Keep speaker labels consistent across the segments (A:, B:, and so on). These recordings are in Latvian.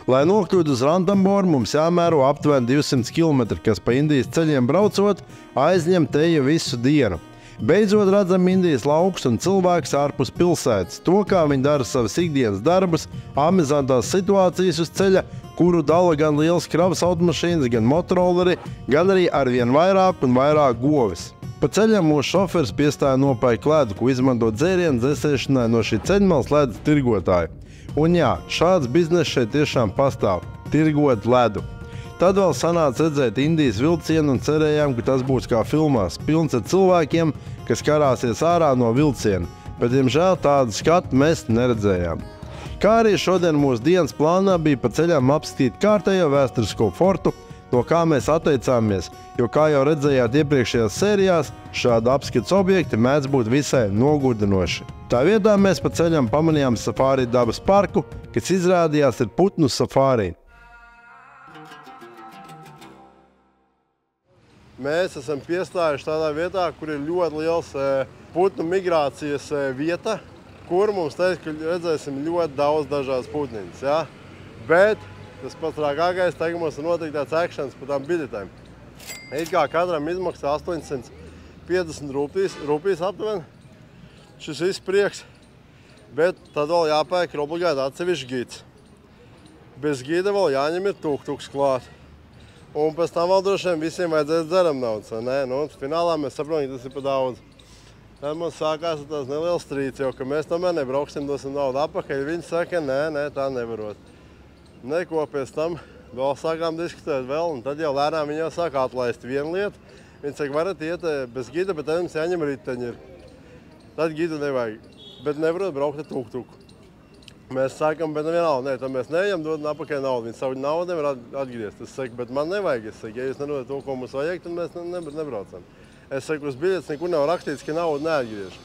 A: Lai nokļūtu uz Rantamboru, mums jāmēro aptuveni 200 km, kas pa Indijas ceļiem braucot, aizņem teju visu dienu. Beidzot redzam Indijas laukus un cilvēks ārpus pilsētas. To, kā viņi dara savas ikdienas darbus, amizantās situācijas uz ceļa, kuru dala gan liels kravas automašīnas, gan motorolleri, gan arī arvien vairāk un vairāk govis. Pa ceļam mūsu šoferis piestāja nopērkt ledu, ko izmanto dzērienu dzēsēšanai no šī ceļmalas ledus tirgotāja. Un jā, šāds bizness šeit tiešām pastāv – tirgot ledu. Tad vēl sanāca redzēt Indijas vilcienu un cerējām, ka tas būs kā filmās, pilns ar cilvēkiem, kas karāsies ārā no vilciena, bet, diemžēl, tādu skatu mēs neredzējām. Kā arī šodien mūsu dienas plānā bija pa ceļām apskatīt kārtējo vēsturisko fortu, no kā mēs atteicāmies, jo, kā jau redzējāt iepriekšējās sērijās, šādi apskats objekti mēdz būt visai nogurdinoši. Tā vietā mēs pa ceļam pamanījām safāri dabas parku, kas izrādījās ir putnu safāri. Mēs esam piestājuši tādā vietā, kur ir ļoti liels putnu migrācijas vieta, kur mums teica, ka redzēsim ļoti daudz dažādas putniņas. Ja? Bet tas pats rākākais, tagad mums ir notiek tāds akšans par tām biļetēm. It kā katram izmaksā 850 rupijas aptuveni. Šis viss prieks, bet tad vēl jāpērk ir obligāti atsevišķi gids. Bez gida vēl jāņem ir tūkstoks klāt. Un pēc tam vēl droši vien visiem vajadzēs dzeram naudas, vai ne? Nu, finālā mēs saprotam, ka tas ir pa daudz. Tad mums sākās tās neliels strīds, jo, ka mēs tomēr nebrauksim, dosim naudu apakaļ. Viņi saka, nē, tā nevarot. Neko pēc tam vēl sākām diskutēt vēl, un tad jau lēnām viņi jau sāk atlaist vienu lietu. Viņi saka, varat iet bez gida, bet tad jums jāņem riteņi ir. Tad gidu nevajag, bet nevarot braukt ar tuk-tuku. Mēs sākam, bet vienalga, tad mēs neejam, dodam apakaļ naudu. Viņi savu naudu nevar atgriezt. Es saku, bet man nevajag. Es saku, ja jūs nedodat to, ko mums vajag, tad mēs nebraucam. Es saku, uz biļetes nekur nav rakstīts, ka naudu neatgriež.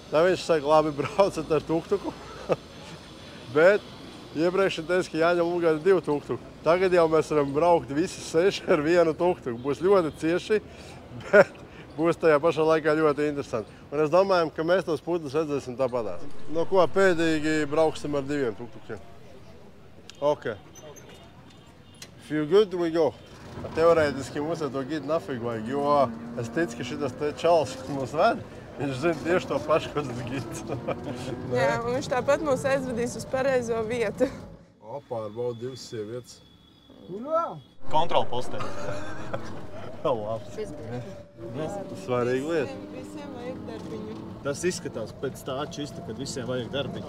A: Tā viņš saka, labi, braucat ar tuk-tuku. Bet iepriekš ir teicis, ka jāņem obligāti 2 tuk-tuku. Tagad jau mēs varam braukt visi 6 ar 1 tuk-tuku. Būs ļoti cieši, bet būs tajā pašā laikā ļoti interesanti. Un es domāju, ka mēs tos putnus redzēsim tāpatās. No ko pēdīgi brauksim ar 2 tuk-tukiem. Ok. If you're good, we go. Teorētiski mums to gidu nafig vajag, jo es ticu, ka šitas te čals, kas mums ved, viņš zina tieši to pašu, kas tas gids.
B: Jā, un viņš tāpat mūs aizvedīs uz pareizo vietu.
A: Pārbaud 2 sievietes.
C: Kontrola postē.
A: Labs. Svarīga lieta.
B: Visiem vajag darbiņu.
C: Tas izskatās pēc tā čista, kad visiem vajag darbiņu.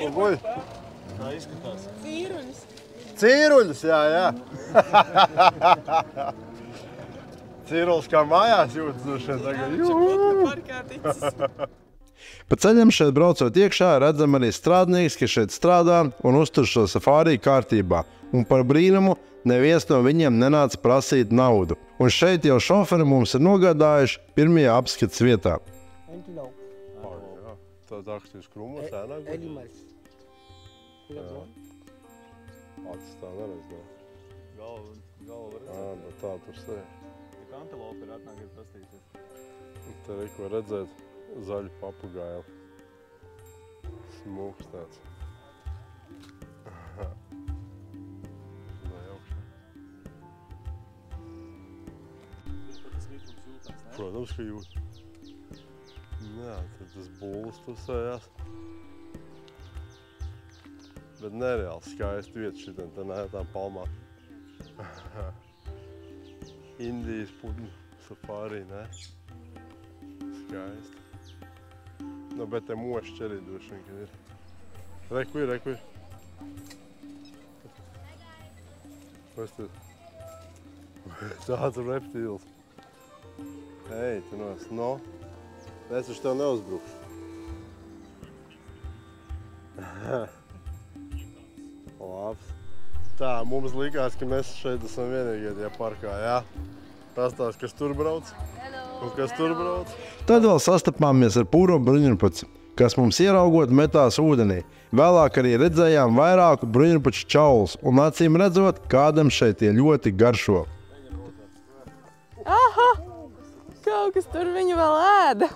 A: Uguļ.
C: Tā izskatās.
B: Cīruļus.
A: Cīruļus, jā. Cīrulis kā mājās jūtas šeit tagad.
B: Parkā ticis.
A: Pa ceļam šeit braucot iekšā redzam arī strādnieks, kas šeit strādā un uztur šo safāriju kārtībā. Un par brīnumu neviens no viņiem nenāca prasīt naudu. Un šeit jau šoferi mums ir nogādājuši pirmajā apskats vietā. Tā aktīvs krūmos ēnāk?
D: Animals.
A: Acis tā neredz, ne?
C: Galva var redzēt.
A: Bet tā tur sēja.
C: Tik antilopi ir atnāk, ir pastīties.
A: Te arī ko redzēt zaļu papugāju. Smūks tāds. Protams, ka jūt. Jā, tad tas bullis tusējās. Bet nereāli skaisti vieta šitien, tām palmām. Indijas putnu safārī, ne? Skaisti. Nu, bet te mošķi arī droši vien, kad ir. Reku ir. Kas tas? Tāds reptīls. Ej, tu nos, no. Es uz tev neuzbrukšu. Labs. Tā, mums likās, ka mēs šeit esam vienīgie tajā parkā, jā? Pastāst, kas tur brauc? Un kas tur brauc? Tad vēl sastapāmies ar puro bruņurpuci, kas mums ieraugot metās ūdenī. Vēlāk arī redzējām vairāku bruņurpuču čaulus un acīm redzot, kādam šeit tie ļoti garšo.
B: Aha! Kaut kas tur viņu vēl ēda.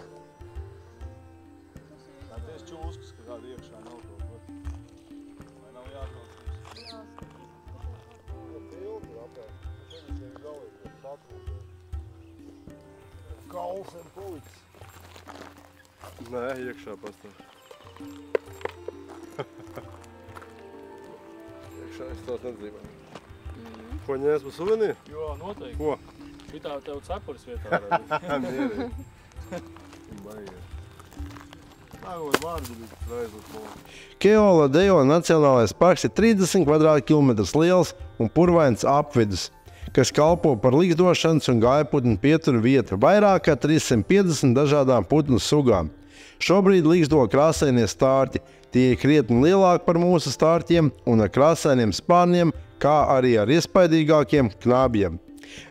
C: Tā tieši čūskas, ka kāda iekšā nav kaut ko. Vai nav jāatnāc?
A: Kauls un puliks. Nē, iekšā pastāv. Iekšā es tās nedzīvoju. Ko ņēs pa suvenīru?
C: Jo, noteikti.
A: Ko?
C: Šitā tev cepures vietā varētu būt.
A: Mierīgi. Baigi. Tā jau var vārdu bija reizes mūsu.
D: Keola-Dejo nacionālais parks ir 30 kvadrātkilometrus liels un purvains apvidus, kas kalpo par ligzdošanas un gājputnu pieturu vietu vairāk kā 350 dažādām putnu sugām. Šobrīd ligzdo krāsainie stārķi. Tie ir krietni lielāki par mūsu stārķiem un ar krāsainiem spārniem, kā arī ar iespaidīgākiem knābjiem.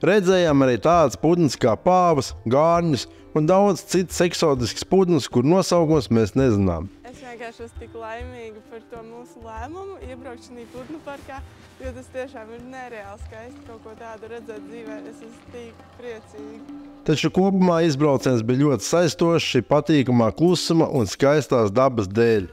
D: Redzējām arī tādas putnas kā pāvas, gārņus un daudz citas eksotiskas putnas, kur nosaukums mēs nezinām.
B: Es vienkārši esmu tik laimīga par to mūsu lēmumu iebraukt šajā putnu parkā, jo tas tiešām ir nereāli skaisti kaut ko tādu redzēt dzīvē. Es esmu tik priecīga.
D: Taču kopumā izbrauciens bija ļoti saistošs šī patīkamā klusuma un skaistās dabas dēļ.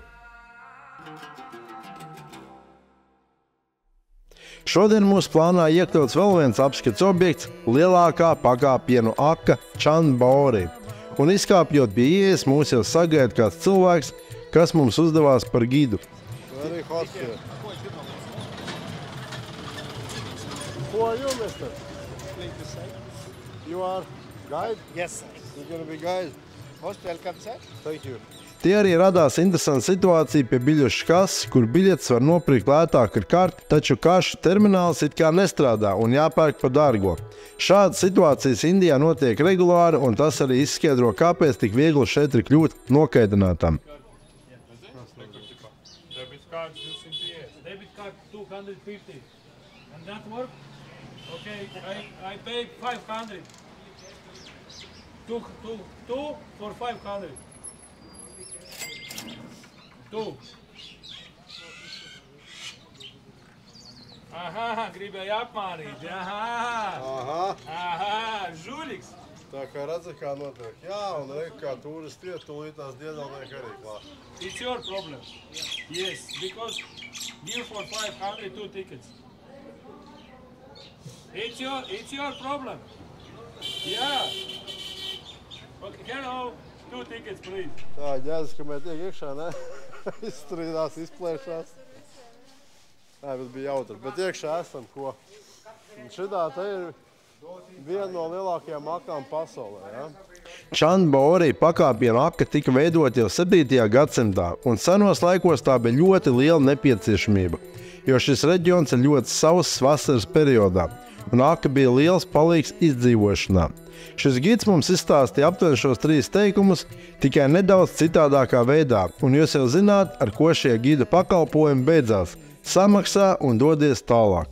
D: Šodien mūsu plānā iekļauts vēl viens apskats objekts – lielākā pakāpienu aka Čanbaori. Un izkāpjot pie ieejas, mūs jau sagaida kāds cilvēks, kas mums uzdevās par gidu.
A: Very hot here. Who are you, mister? You are guide?
E: Yes, sir.
A: You're gonna be guide?
E: Most welcome, sir.
A: Thank you.
D: Tie arī radās interesanta situācija pie biļešu kases, kur biļetes var nopirkt lētāk ar karti, taču kašu termināls it kā nestrādā un jāpērk par dārgo. Šādas situācijas Indijā notiek regulāri, un tas arī izskaidro, kāpēc tik viegli šeit ir kļūt nokaitinātam.
C: Debit card 250. Debit card 250. And that work? Okay, I pay 500. Two for 500. Two. Aha, gribēja apmānīt. Aha, žuļiks.
A: Tā kā redzi, kā notiek. Jā, un reik, kā turisti iet, tūlīt tās diedalnieki arī klāt.
C: It's your problem. Yes, because give for 500 2 tickets. It's your problem. Yeah. Okay, hello. 2 tickets, please.
A: Tā, ģēzes, ka mēs tiek iekšā, ne? Izstrīdās, izplēšās. Nē, bet bija jautri. Bet iekšā esam, ko? Un šitā te ir viena no lielākajām akām pasaulē, ja?
D: Čanbaori pakāpienu aka tika veidot jau 7. gadsimtā, un senos laikos tā bija ļoti liela nepieciešamība, jo šis reģions ir ļoti sauss vasaras periodā, un aka bija liels palīgs izdzīvošanā. Šis gids mums izstāstīja aptuveni šos 3 teikumus, tikai nedaudz citādākā veidā, un jūs jau zināt, ar ko šie gida pakalpojumi beidzās – samaksā un dodies tālāk.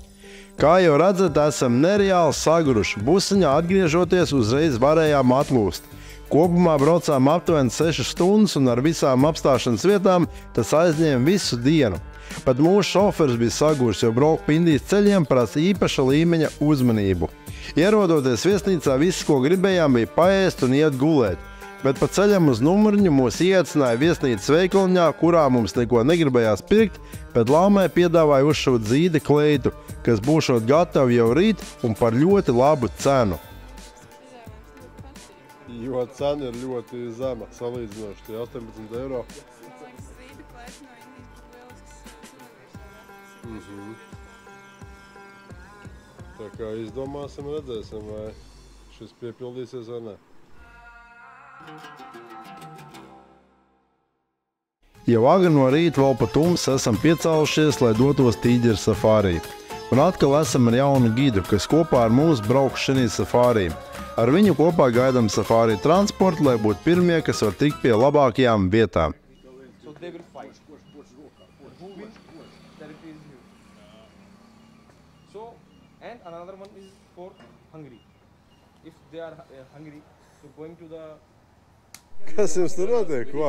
D: Kā jau redzat, esam nereāli saguruši, busiņā atgriežoties uzreiz varējām atlūst. Kopumā braucām aptuveni 6 stundas un ar visām apstāšanas vietām tas aizņēma visu dienu. Pat mūsu šoferis bija saguris, jo braukt pa Indijas ceļiem prasa īpaša līmeņa uzmanību. Ierodoties viesnīcā, viss, ko gribējām, bija paēst un iet gulēt, bet pa ceļam uz numuriņu mūs ieaicināja viesnīcas veikaliņā, kurā mums neko negribējās pirkt, bet laumē piedāvāja uzšūt zīdi kleitu, kas būšot gatavi jau rīt un par ļoti labu cenu.
A: Jo cena ir ļoti zema, salīdzinoši, tie 18 eiro. Tā kā izdomāsim, redzēsim, vai šis piepildīsies vai ne.
D: Jau agri no rīta vēl pa tumsu esam piecēlušies, lai dotos tīģeru safārī. Un atkal esam ar jaunu gidu, kas kopā ar mums brauks šajā safārī. Ar viņu kopā gaidām safārī transportu, lai būtu pirmie, kas var tikt pie labākajām vietām.
E: So they will fight. Who wins? Territory is here. So, and another one is for Hungary. If they are hungry, so going to the...
A: Kas jums tur notiek, ko?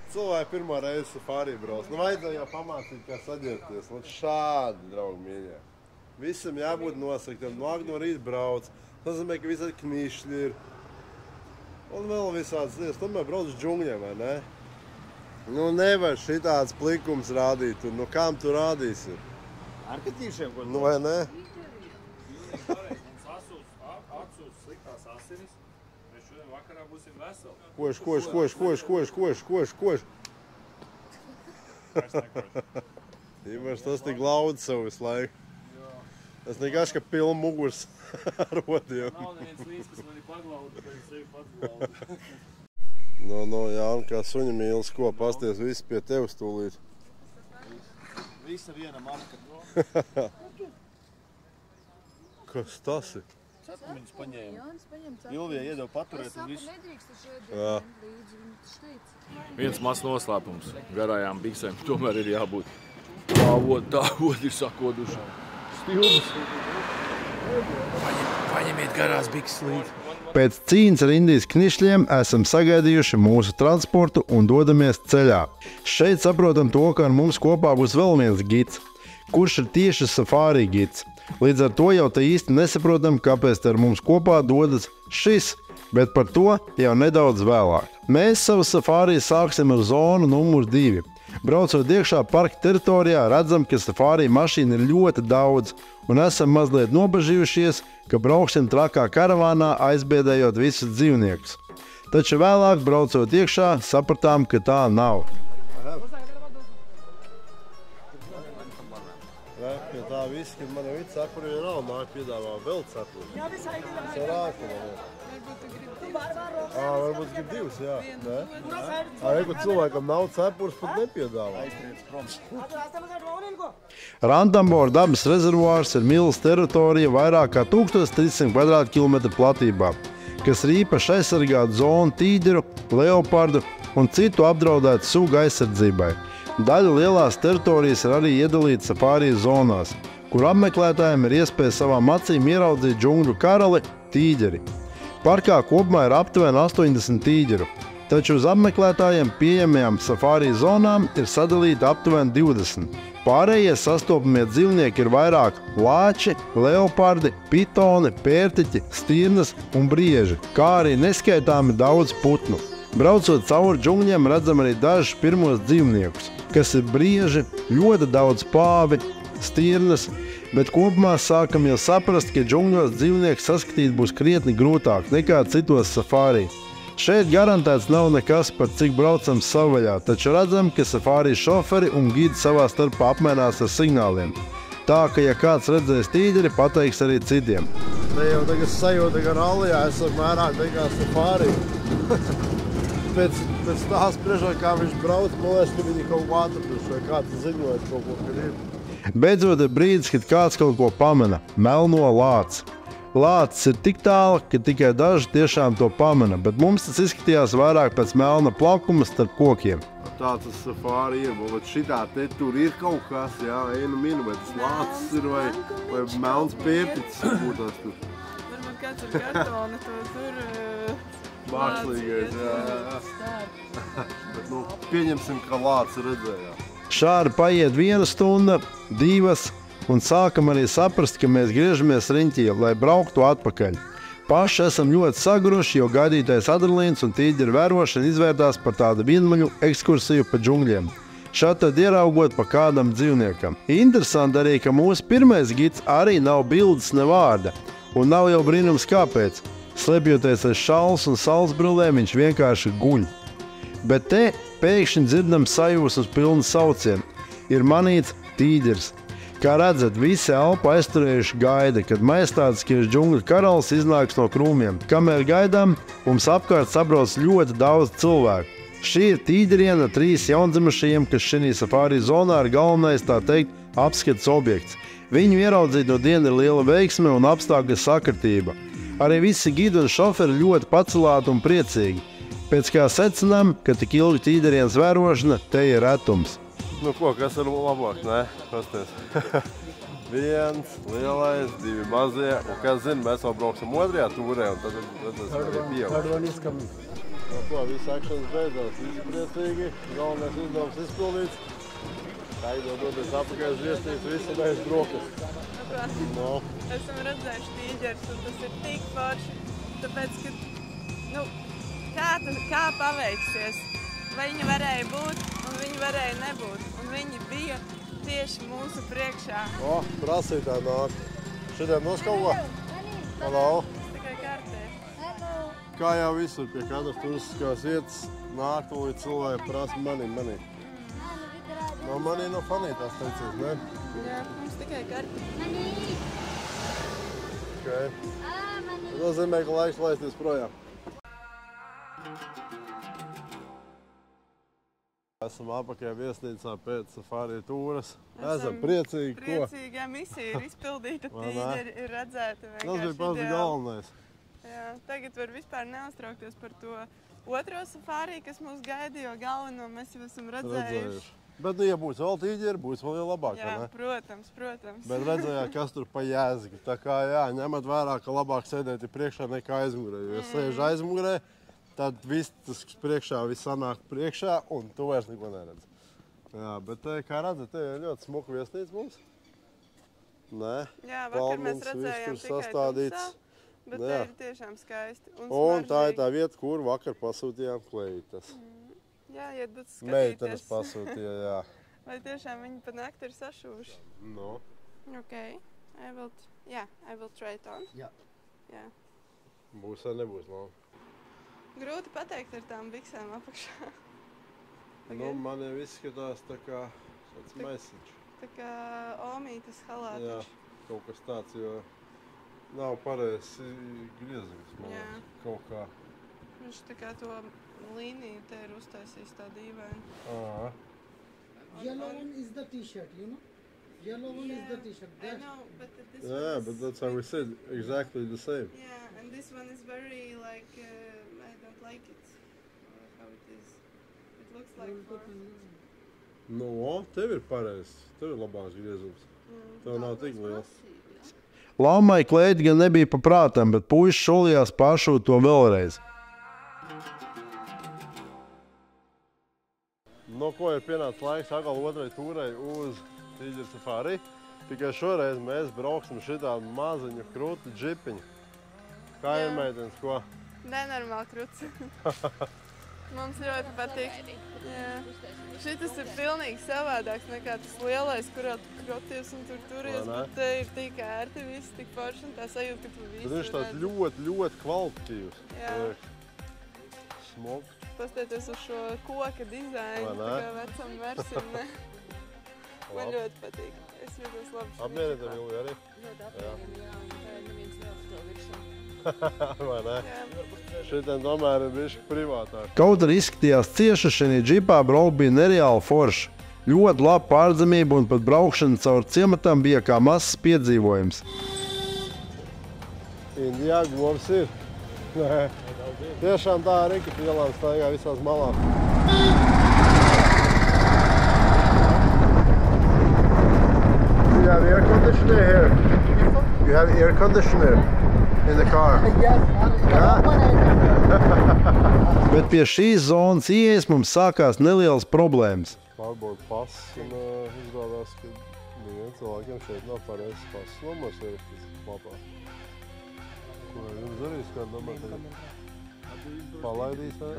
A: Cilvēki pirmā reize safārī brauc. Nu, vajadzēja jau pamācīt, kā saģērties. Un šādi, draugi mīļie. Visam jābūt nosaktam. Nu, agri no rīta brauc. Tas nozīmē, ka visādi knišļi ir. Un vēl visādas lietas. Tomēr brauc džungļiem, vai ne? Nu, nevar šitāds plikums rādīt. Nu, kām tu rādīsi?
E: Arkatīšiem, ko?
A: Nu, vai ne?
C: sliktās asinis. Mēs šodien vakarā būsim veseli.
A: Koš.
C: Vairs nekoši.
A: Īpaši tas tik laudz sev visu laiku. Es nekas, ka piln mugurs rodiem.
C: Nav neviens līdz, kas mani paglauda, bet es sevi pats glaudu.
A: No, Jāni, kā suņa mīlis, ko pasties visi pie tevis tūlīt.
F: Visa viena marka.
A: Kas tas ir?
F: Cepumiņus paņēma. Ilvija iedeva paturēt un visu.
A: Jā.
G: Viens mazs noslēpums. Garājām biksēm tomēr ir jābūt. Tā vod ir sakoduši. Stilbas. Paņemiet garās bikses līdzi.
D: Pēc cīņas ar Indijas knišļiem esam sagaidījuši mūsu transportu un dodamies ceļā. Šeit saprotam to, ka ar mums kopā būs vēl viens gids, kurš ir tieši safāri gids. Līdz ar to jau te īsti nesaprotam, kāpēc te ar mums kopā dodas šis, bet par to jau nedaudz vēlāk. Mēs savu safāriju sāksim ar zonu numur 2. Braucot iekšā parka teritorijā, redzam, ka safārī mašīna ir ļoti daudz un esam mazliet nobažījušies, ka brauksim trakā karavānā aizbiedējot visus dzīvniekus. Taču vēlāk, braucot iekšā, sapratām, ka tā nav.
A: Pie tā viss, kad man ir cepuri ir nav, māja piedāvā vēl cepuri. Varbūt grib divas, jā. Kur cilvēkam nav cepurs, pat nepiedāvā.
D: Randambora dabas rezervuārs ir milz teritorija vairāk kā 1300 km2 platībā, kas ir īpaši aizsargāta zona tīģeru, leopardu un citu apdraudētu sugu aizsardzībai. Daļa lielās teritorijas ir arī iedalīta safārijas zonās, kur apmeklētājiem ir iespēja savām acīm ieraudzīt džungļu karali tīģeri. Parkā kopumā ir aptuveni 80 tīģeru, taču uz apmeklētājiem pieejamajām safārijas zonām ir sadalīti aptuveni 20. Pārējie sastopamie dzīvnieki ir vairāk lāči, leopardi, pitoni, pērtiķi, stirnas un brieži, kā arī neskaitāmi daudz putnu. Braucot cauri džungļiem redzam arī dažus pirmos dzīvniekus, kas ir brieži, ļoti daudz pāvi, stirnas, bet kopumā sākam jau saprast, ka džungļos dzīvnieku saskatīt būs krietni grūtāk nekā citos safārī. Šeit garantēts nav nekas, par cik braucam savvaļā, taču redzam, ka safārī šoferi un gidi savā starpā apmainās ar signāliem. Tā, ka ja kāds redzēs tīģeri, pateiks arī citiem.
A: Te jau tagad sajūta, ka rallijā esam vairāk nekā safārī. Pēc tās priekšā, kā viņš brauc, man liekas, ka viņi kaut ko atraduši, vai kāds ziņoja kaut ko, kad ir.
D: Beidzot ir brīdis, kad kāds kaut ko pamana – melno lāci. Lācis ir tik tālu, ka tikai daži tiešām to pamana, bet mums tas izskatījās vairāk pēc melna plakuma starp kokiem.
A: Tā tas safāri ir, bet šitā te tur ir kaut kas, jā, einu minu, vai tas lācis ir, vai melns pērtiķis būtās tur.
B: Varbūt kāds ir kartona, to tur...
A: Mākslīgais, jā. Bet, pieņemsim, ka lāci redzējām.
D: Šādi paiet 1 stunda, 2, un sākam arī saprast, ka mēs griežamies riņķī, lai brauktu atpakaļ. Paši esam ļoti saguruši, jo gaidītais adrenalīns un tīģeru vērošana izvērtās par tādu vienmaļu ekskursiju pa džungļiem. Šādi tad ieraugot pa kādam dzīvniekam. Interesanti arī, ka mūsu pirmais gids arī nav bildes ne vārda, un nav jau brīnums kāpēc. Slepjoties aiz šals un salsbrillēm, viņš vienkārši guļ. Bet te pēkšņi dzirdam sajūsmas pilnu saucienu. Ir manīts tīģeris. Kā redzat, visi elpu aizturējuši gaida, kad majestātiskais džungļu karalis iznāks no krūmiem. Kamēr gaidām, mums apkārt sabrauc ļoti daudz cilvēku. Šī ir tīģeriena 3 jaundzimušajiem, kas šī safāri zonā ir galvenais, tā teikt, apskates objekts. Viņu ieraudzīt no diena ir liela veiksme un apstākļa sakritība. Arī visi gidi un šoferi ļoti pacelāti un priecīgi. Pēc kā secinām, ka tik ilgi tīģerienas vērošana te ir retums.
A: Nu ko, kas ir labāk, ne? Pasties. 1 lielais, 2 mazie, un kas zina, mēs vēl brauksim 2. tūrē, un tad redzēsim arī pieauguši. Nu ko, viss akšanas beidzās, visi priecīgi, galvenais uzdevums izpildīts. Tagad doties apakaļ uz viesnīcu, visi mēs brokas.
B: Esam redzējuši tīģeris, un tas ir tik forši, tāpēc, ka, kā paveiksies? Vai viņi varēja būt, un viņi varēja nebūt, un viņi bija tieši mūsu priekšā.
A: Prasītāji nāk. Šodien nos kaut ko? Halo?
B: Tas tikai kartē.
A: kā jau visur, pie katras turistiskās vietas nāk līdz cilvēki prasa manī. No manī nav fanītās teicies, ne?
B: Jā, mums tikai karti.
A: Okay. Tas nozīmē, ka laiks laisties projām. Esam apakaļ viesnīcā pēc safari tūras. Esam priecīgi, ko?
B: Priecīgā misija ir izpildīta, tīģeri ir redzēti.
A: Tas bija pats galvenais.
B: Jā, tagad var vispār neuztraukties par to otro safari, kas mūs gaida, jo galveno mēs jau esam redzējuši.
A: Bet, ja būs vēl tīģeri, būs vēl labāk,
B: jā,
A: ne?
B: Protams.
A: Bet redzējāt, kas tur pa jēzgi. Tā kā, jā, ņemat vērā, ka labāk sēdēt priekšā nekā aizmugurē. Jo, ja sēž aizmugurē, tad viss tas priekšā, viss sanāk priekšā, un tu vairs neko neredz. Jā, bet, kā redzat, te ir ļoti smuka viesnīca mums. Nē,
B: jā, vakar mēs redzējām tikai tumsā, bet te ir tiešām skaisti.
A: Un tā ir tā vieta, kur vakar pasūtījām kleitas.
B: Jā, iet būt skatīties.
A: Meitenes pasūtīja, jā.
B: Vai tiešām viņi pa nakti ir sašuvuši?
A: No.
B: Ok, I will try it on.
A: Jā.
B: Jā.
A: Būs vai nebūs, no?
B: Grūti pateikt ar tām biksēm apakšā.
A: Nu, man jau izskatās tā kā tāds maisiņš.
B: Tā kā omītas halātiņš.
A: Jā, kaut kas tāds, jo nav pareizs griezums, man liekas, kaut kā.
B: Viņš tā kā to līniju te ir uztaisījis tā dīvaini.
H: Yellow one is the t-shirt, you know? Yellow one is the t-shirt.
B: I know, but this
A: one is... but that's how we said, exactly the same.
B: Yeah, and this one is very, like, I don't like it, how it is. It looks like for...
A: No, tev ir pareizs, tev ir labāks griezums. Tev nav tik liels.
D: Laumai kleiti gan nebija pa prātam, bet puiši solījās pāršūt to vēlreiz.
A: No ko ir pienācis laiks atkal otrai tūrai uz tīģeru safari. Tikai šoreiz mēs brauksim šitādu maziņu krūti džipiņu. Kā ir meitenes, ko?
B: Nenormāli krūts. Mums ļoti patīk. Šitas ir pilnīgi savādāks nekā tas lielais, kurā tu kroties un tur turies, bet te ir tik ērti viss, tik forši un tā sajūta, ka tu visu redzi.
A: Bet viņš tāds ļoti kvalitatīvs.
B: Jā.
A: Smogs.
B: Pastieties uz šo koka dizainu, tā kā vecam versim, ne? Man ļoti patīk. Es jūtos labi šeit.
A: Apmierināta Vilvi arī?
B: Ļoti apmierināta, jā, un tā ir neviens neapstāv virsam.
A: Vai ne? Šitien tomēr ir bišķi privātāk.
D: Kaut arī izskatījās cieši, šajā džipā braukt bija nereāli forši. Ļoti laba pārdzemība un pat braukšana caur ciematam bija kā mazs piedzīvojums.
A: Indijā govs ir. Tiešām tā arī, ka pielām staigā visās malās. You have air conditioner here? You have air conditioner in the car?
D: Bet pie šīs zonas ieejas mums sākās nelielas problēmas.
A: Pārbaud pasis un izrādās, ka neviens cilvēkiem šeit nav pareizs pasis numurs ierakstīts mapā. Ko jums darīs kādu numuru tagad? Palaidīs, vai?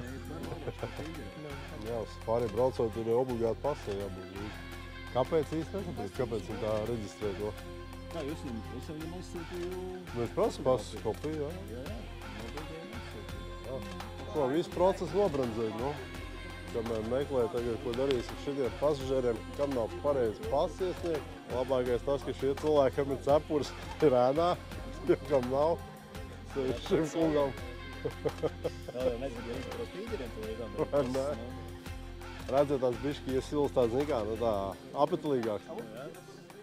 A: Jā, safari braucot ir obligāti pasē jābūt līdzi. Kāpēc īsti nesaprāt? Kāpēc viņi tā reģistrē to?
F: Jā, es viņam aizsūtīju...
A: Mēs prasa pasas kopiju, jā?
F: Jā.
A: Ko, visu procesu nobrandzēt, nu? Kamēr meklē tagad, ko darīsim šitiem pasažieriem, kam nav pareizi pasi iesniegt. Labākais tas, ka šie cilvēki, kam ir cepurs, ir ēdā, kam nav. Šim kungam.
F: Vēl jau nezinu, ja viņš par tīģeriem to lietām.
A: Redzēt, tās bišķi iesils tāds nekā, nu tā apetilīgāks.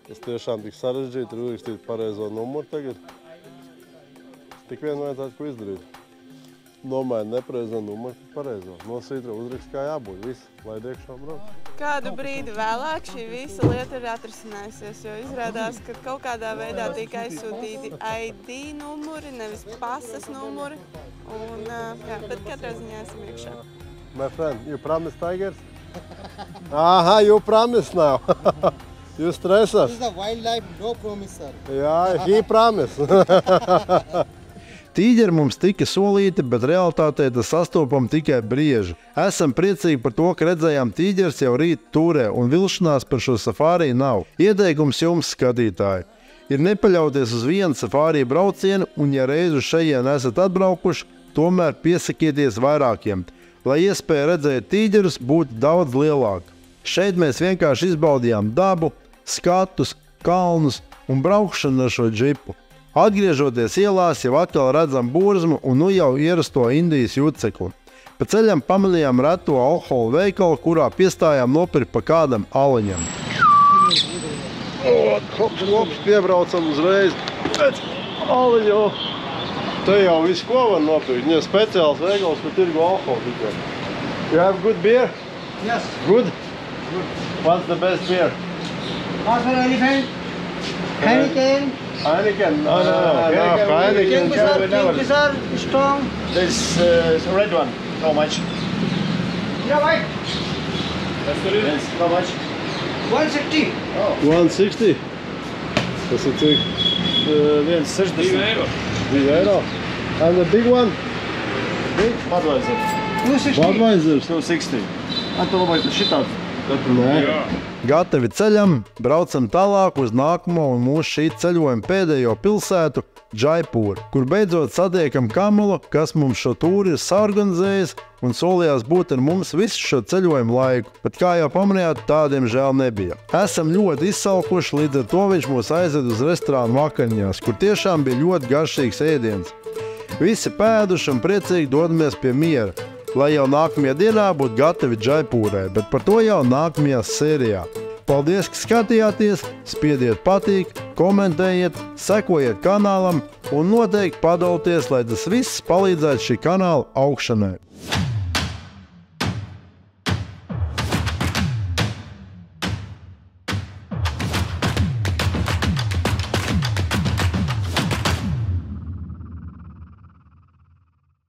A: Tas tiešām tik sarežģīti ir uzrakstīt pareizo numuru tagad. Tik vien vajadzētu ko izdarīt. Nomaini nepareizo numuru, pareizo. Nosvītro uzrakst kā jābūt, viss, lai iekšā brauc.
B: Kādu brīdi vēlāk šī visa lieta ir atrisinājusies, jo izrādās, ka kaut kādā veidā tika aizsūtīti ID numuri, nevis pasas numuri. Un, jā, bet katrā ziņā esam iekšā.
A: My friend, you promise tigers? Aha, you promise now. You stress us.
H: This is the wildlife, no promise, sir.
A: Jā, he promise.
D: Tīģeri mums tika solīti, bet realitātē tas sastopam tikai brieži. Esam priecīgi par to, ka redzējām tīģeris jau rīt tūrē un vilšanās par šo safari nav. Ieteikums jums, skatītāji, ir nepaļauties uz vienu safari braucienu un, ja reiz uz šejien esat atbraukuši, tomēr piesakieties vairākiem, lai iespēja redzēt tīģerus būtu daudz lielāka. Šeit mēs vienkārši izbaudījām dabu, skatus, kalnus un braukšanu ar šo džipu. Atgriežoties ielās, jau atkal redzam Burzmu un nu jau ierasto Indijas jucekli. Pa ceļam pamanījām reto alkohola veikalu, kurā piestājām nopirkt pa kādam aliņam. Hops, piebraucam uzreiz pēc aliņu. Te jau visu ko var nopirkt. Viņam speciāls veikals, kur tirgo alkoholu tikai. You have good beer?
H: Yes.
D: Good? What's the best beer?
H: Arthur Elephant, Heineken,
F: Heineken?
D: No, Heineken.
H: Kingfisher, strong.
F: This red one. How much?
H: Yeah, right.
F: Yes, how much?
H: 160.
D: 160. Tas ir cik?
F: 1,60.
C: 2 eiro.
D: €2. And the big one?
F: Big Budweiser.
H: 260.
D: Budweiser.
F: 260. Anto labāk šitāds.
D: Nē. Gatavi ceļam, braucam tālāk uz nākamo un mūsu šī ceļojuma pēdējo pilsētu Džaipūru, kur beidzot satiekam Kamalu, kas mums šo tūri ir saorganizējis un solījās būt ar mums visu šo ceļojumu laiku, bet kā jau pamanījāt, tādiem žēl nebija. Esam ļoti izsalkuši, līdz ar to viņš mūs aizved uz restorānu vakariņās, kur tiešām bija ļoti garšīgs ēdiens. Visi pēduši un priecīgi dodamies pie miera, lai jau nākamajā dienā būtu gatavi Džaipūrai, bet par to jau nākamajā sērijā. Paldies, ka skatījāties, spiediet patīk, komentējiet, sekojiet kanālam un noteikti padalieties, lai tas viss palīdzētu šī kanāla augšanai.